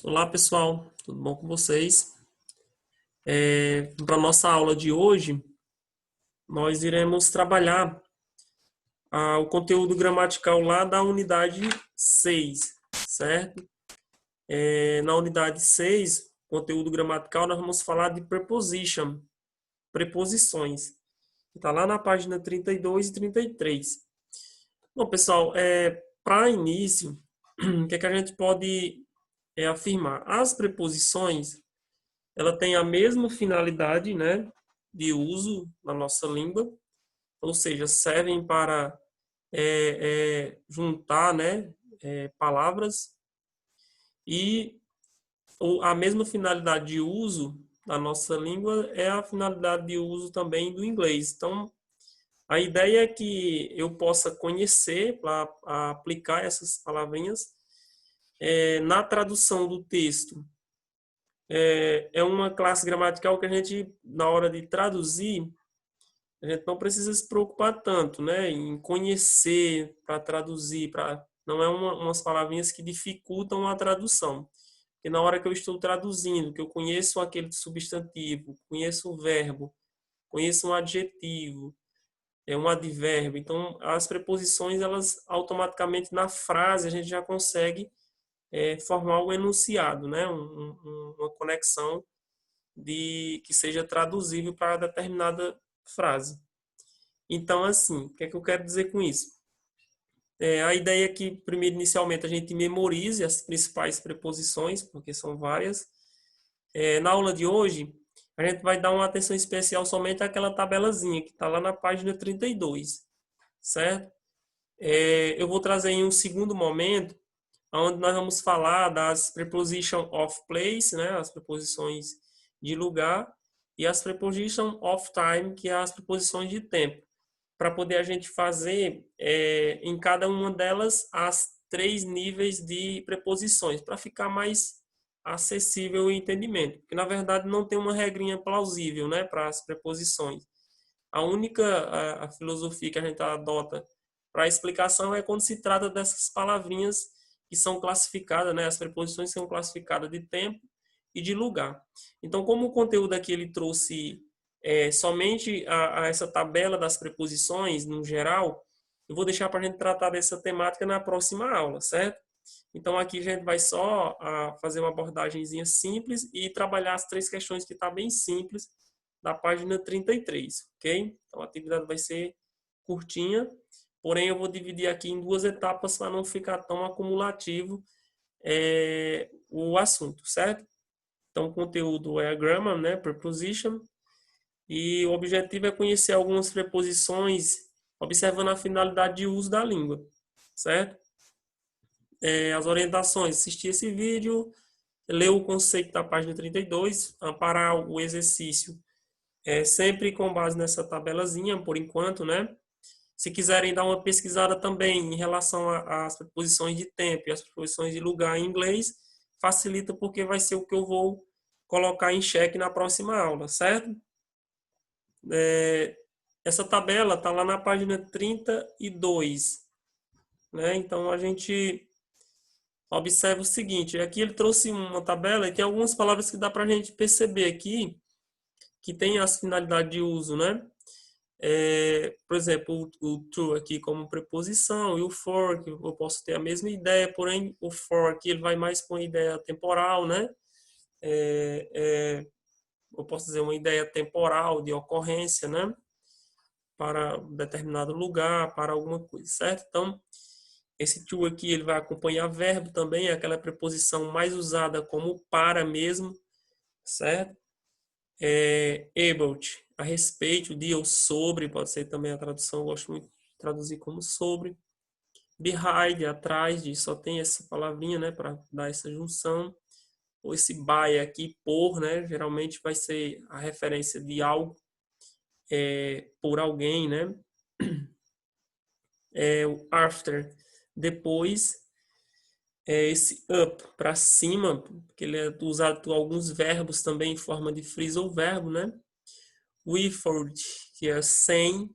Olá, pessoal, tudo bom com vocês? Para a nossa aula de hoje, nós iremos trabalhar o conteúdo gramatical lá da unidade 6, certo? Na unidade 6, conteúdo gramatical, nós vamos falar de preposition, preposições. Está lá na página 32 e 33. Bom, pessoal, para início, o que é que a gente pode afirmar? As preposições ela tem a mesma finalidade, né, de uso na nossa língua, ou seja, servem para juntar, né, palavras e a mesma finalidade de uso da nossa língua é a finalidade de uso também do inglês. Então, a ideia é que eu possa conhecer para aplicar essas palavrinhas na tradução do texto. É uma classe gramatical que a gente, na hora de traduzir, a gente não precisa se preocupar tanto, né, em conhecer para traduzir, não é umas palavrinhas que dificultam a tradução. Porque na hora que eu estou traduzindo, que eu conheço aquele substantivo, conheço o verbo, conheço um adjetivo, um advérbio, então as preposições, elas automaticamente na frase a gente já consegue formar um enunciado, né, uma conexão que seja traduzível para determinada frase. Então, assim, o que é que eu quero dizer com isso? A ideia é que, primeiro, inicialmente, a gente memorize as principais preposições, porque são várias. Na aula de hoje, a gente vai dar uma atenção especial somente àquela tabelazinha que está lá na página 32, certo? Eu vou trazer em um segundo momento, onde nós vamos falar das preposition of place, né, as preposições de lugar, e as preposition of time, que é as preposições de tempo, para poder a gente fazer em cada uma delas as 3 níveis de preposições, para ficar mais acessível o entendimento. Porque, na verdade, não tem uma regrinha plausível, né, para as preposições. A única a filosofia que a gente adota para a explicação é quando se trata dessas palavrinhas que são classificadas, né, as preposições são classificadas de tempo e de lugar. Então, como o conteúdo aqui ele trouxe somente a essa tabela das preposições, no geral, eu vou deixar para a gente tratar dessa temática na próxima aula, certo? Então, aqui a gente vai só fazer uma abordagemzinha simples e trabalhar as 3 questões que está bem simples, da página 33, ok? Então, a atividade vai ser curtinha, porém eu vou dividir aqui em 2 etapas para não ficar tão acumulativo o assunto, certo? Então, o conteúdo é a grammar, né, preposition, e o objetivo é conhecer algumas preposições, observando a finalidade de uso da língua, certo? As orientações, assistir esse vídeo, ler o conceito da página 32, amparar o exercício sempre com base nessa tabelazinha, por enquanto, né? Se quiserem dar uma pesquisada também em relação às preposições de tempo e as preposições de lugar em inglês, facilita porque vai ser o que eu vou colocar em xeque na próxima aula, certo? Essa tabela está lá na página 32, né? Então, a gente observa o seguinte, aqui ele trouxe uma tabela e tem algumas palavras que dá para a gente perceber aqui, que tem as finalidades de uso, né? Por exemplo, o to aqui como preposição e o for, que eu posso ter a mesma ideia, porém o for aqui ele vai mais com a ideia temporal, né? Eu posso dizer uma ideia temporal de ocorrência, né? Para um determinado lugar, para alguma coisa, certo? Então, esse to aqui ele vai acompanhar verbo também, é aquela preposição mais usada como para mesmo, certo? About, a respeito de ou sobre, pode ser também a tradução, eu gosto muito de traduzir como sobre. Behind, atrás de, só tem essa palavrinha, né, para dar essa junção. Ou esse by aqui, por, né, geralmente vai ser a referência de algo por alguém, né. O after, depois. Esse up, para cima, porque ele é usado por alguns verbos também em forma de phrasal verbo, né. Without, que é sem,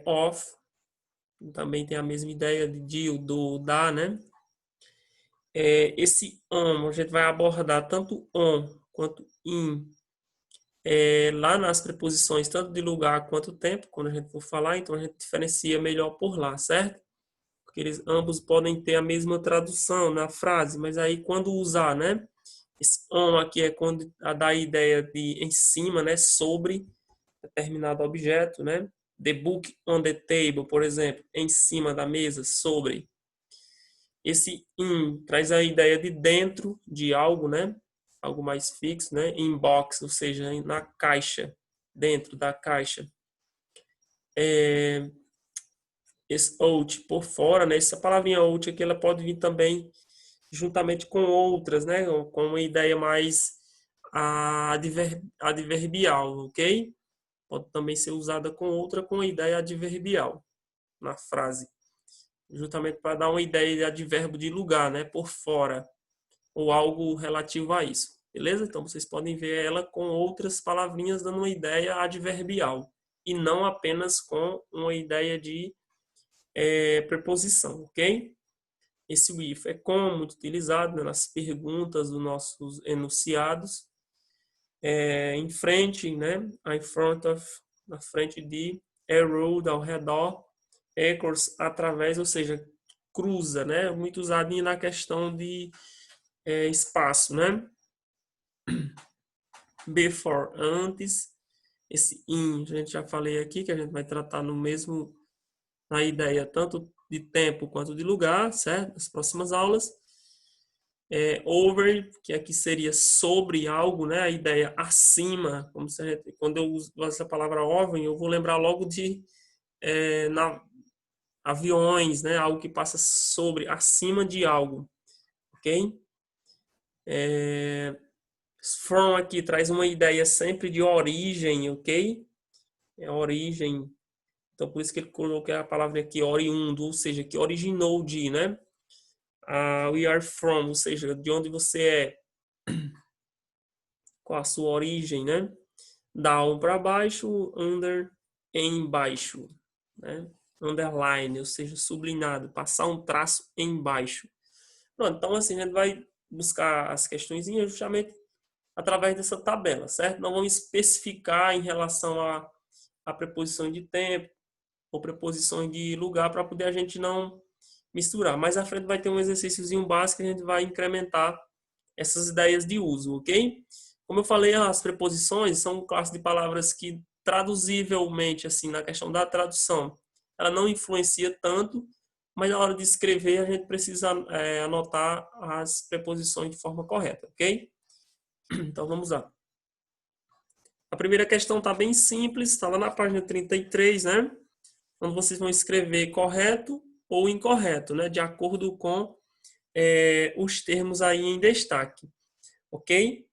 of, também tem a mesma ideia de o do, da, né? esse on, a gente vai abordar tanto on quanto in lá nas preposições, tanto de lugar quanto tempo, quando a gente for falar, então a gente diferencia melhor por lá, certo? Porque eles ambos podem ter a mesma tradução na frase, mas aí quando usar, né? Esse on aqui é quando dá a ideia de em cima, né? Sobre determinado objeto, né? The book on the table, por exemplo, em cima da mesa, sobre. Esse in traz a ideia de dentro de algo, né? Algo mais fixo, né? In box, ou seja, na caixa, dentro da caixa. Esse out por fora, né? Essa palavrinha out aqui, ela pode vir também juntamente com outras, né? Com uma ideia mais adverbial, ok? Pode também ser usada com outra com ideia adverbial na frase, justamente para dar uma ideia de advérbio de lugar, né? Por fora, ou algo relativo a isso. Beleza? Então vocês podem ver ela com outras palavrinhas dando uma ideia adverbial e não apenas com uma ideia de preposição, ok? Esse with é com, muito utilizado, né, nas perguntas dos nossos enunciados. Em frente, né? In front of, na frente de, around, ao redor, across, através, ou seja, cruza, né? Muito usado na questão de espaço, né? Before, antes. Esse in, a gente já falei aqui, que a gente vai tratar no mesmo, na ideia tanto de tempo quanto de lugar, certo? Nas próximas aulas. Over, que aqui seria sobre algo, né? A ideia acima, como se gente, quando eu uso essa palavra over, eu vou lembrar logo de aviões, né? Algo que passa sobre, acima de algo, ok? From aqui traz uma ideia sempre de origem, ok? É origem. Então, por isso que ele colocou a palavra aqui, oriundo, ou seja, que originou de, né? We are from, ou seja, de onde você é, qual a sua origem, né? Down para baixo, under, embaixo, né? Underline, ou seja, sublinhado, passar um traço embaixo. Pronto, então assim, a gente vai buscar as questões justamente através dessa tabela, certo? Não vamos especificar em relação a preposição de tempo ou preposições de lugar para poder a gente não misturar. Mais à frente vai ter um exercíciozinho básico que a gente vai incrementar essas ideias de uso, ok? Como eu falei, as preposições são classe de palavras que traduzivelmente, assim, na questão da tradução, ela não influencia tanto, mas na hora de escrever a gente precisa anotar as preposições de forma correta, ok? Então vamos lá. A primeira questão está bem simples, está lá na página 33, né? Onde vocês vão escrever correto ou incorreto, né? De acordo com os termos aí em destaque, ok?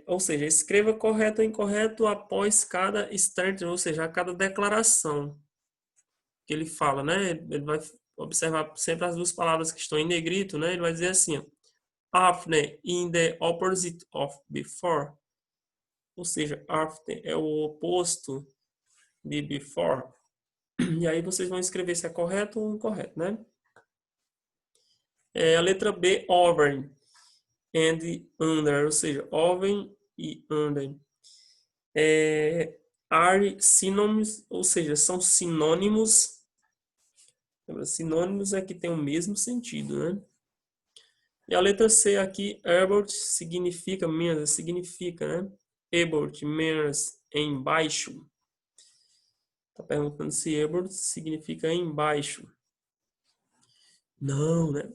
Ou seja, escreva correto ou incorreto após cada statement, ou seja, a cada declaração que ele fala, né? Ele vai observar sempre as duas palavras que estão em negrito, né? Ele vai dizer assim, ó, after in the opposite of before, ou seja, after é o oposto de before. E aí vocês vão escrever se é correto ou incorreto, né? A letra B, over and under, ou seja, over e under. Are synonyms, ou seja, são sinônimos. Sinônimos é que tem o mesmo sentido, né? E a letra C aqui, about, significa menos, significa, né? About, menos, embaixo. Tá perguntando se about significa embaixo. Não, né?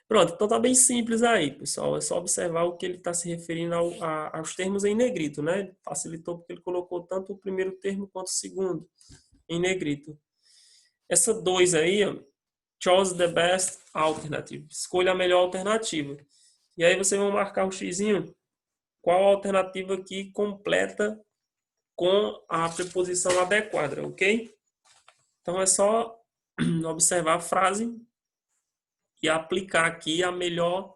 Pronto, então tá bem simples aí, pessoal. É só observar o que ele está se referindo aos termos em negrito, né? Facilitou porque ele colocou tanto o primeiro termo quanto o segundo em negrito. Essa 2 aí, ó, chose the best alternative. Escolha a melhor alternativa. E aí você vai marcar o xizinho, qual a alternativa que completa com a preposição adequada, ok? Então é só observar a frase e aplicar aqui a melhor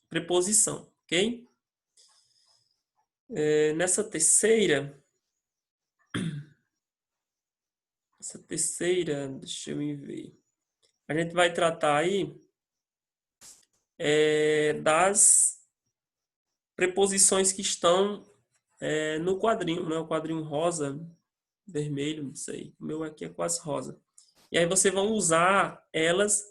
preposição, ok? Nessa terceira, deixa eu ver. a gente vai tratar aí das preposições que estão no quadrinho, né? O quadrinho rosa, vermelho, não sei. O meu aqui é quase rosa. E aí vocês vão usar elas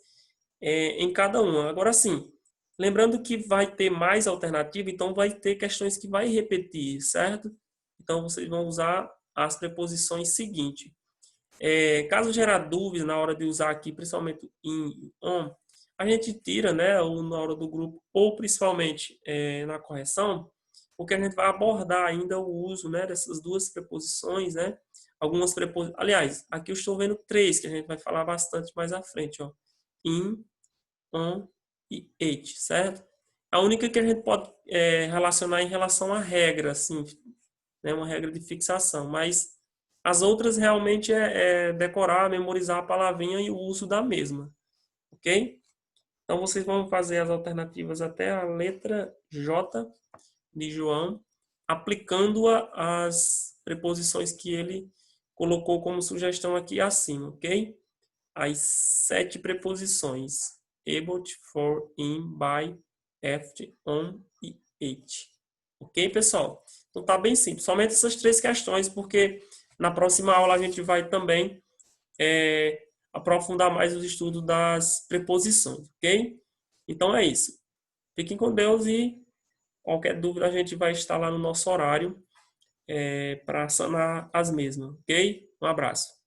em cada uma. Agora sim, lembrando que vai ter mais alternativa, então vai ter questões que vai repetir, certo? Então vocês vão usar as preposições seguintes. Caso gerar dúvida na hora de usar aqui, principalmente em on, a gente tira, né, ou na hora do grupo, ou principalmente na correção, porque a gente vai abordar ainda o uso, né, dessas duas preposições, né? Algumas preposições. Aliás, aqui eu estou vendo três que a gente vai falar bastante mais à frente, ó. In, on e it, certo? A única que a gente pode relacionar em relação à regra, assim, né, uma regra de fixação, mas as outras realmente é decorar, memorizar a palavrinha e o uso da mesma, ok? Então vocês vão fazer as alternativas até a letra J de João, aplicando às preposições que ele colocou como sugestão aqui acima, ok? As 7 preposições: about, for, in, by, after, on e it. Ok, pessoal? Então tá bem simples. Somente essas 3 questões, porque na próxima aula a gente vai também aprofundar mais os estudos das preposições, ok? Então é isso. Fiquem com Deus e qualquer dúvida a gente vai estar lá no nosso horário para sanar as mesmas, ok? Um abraço.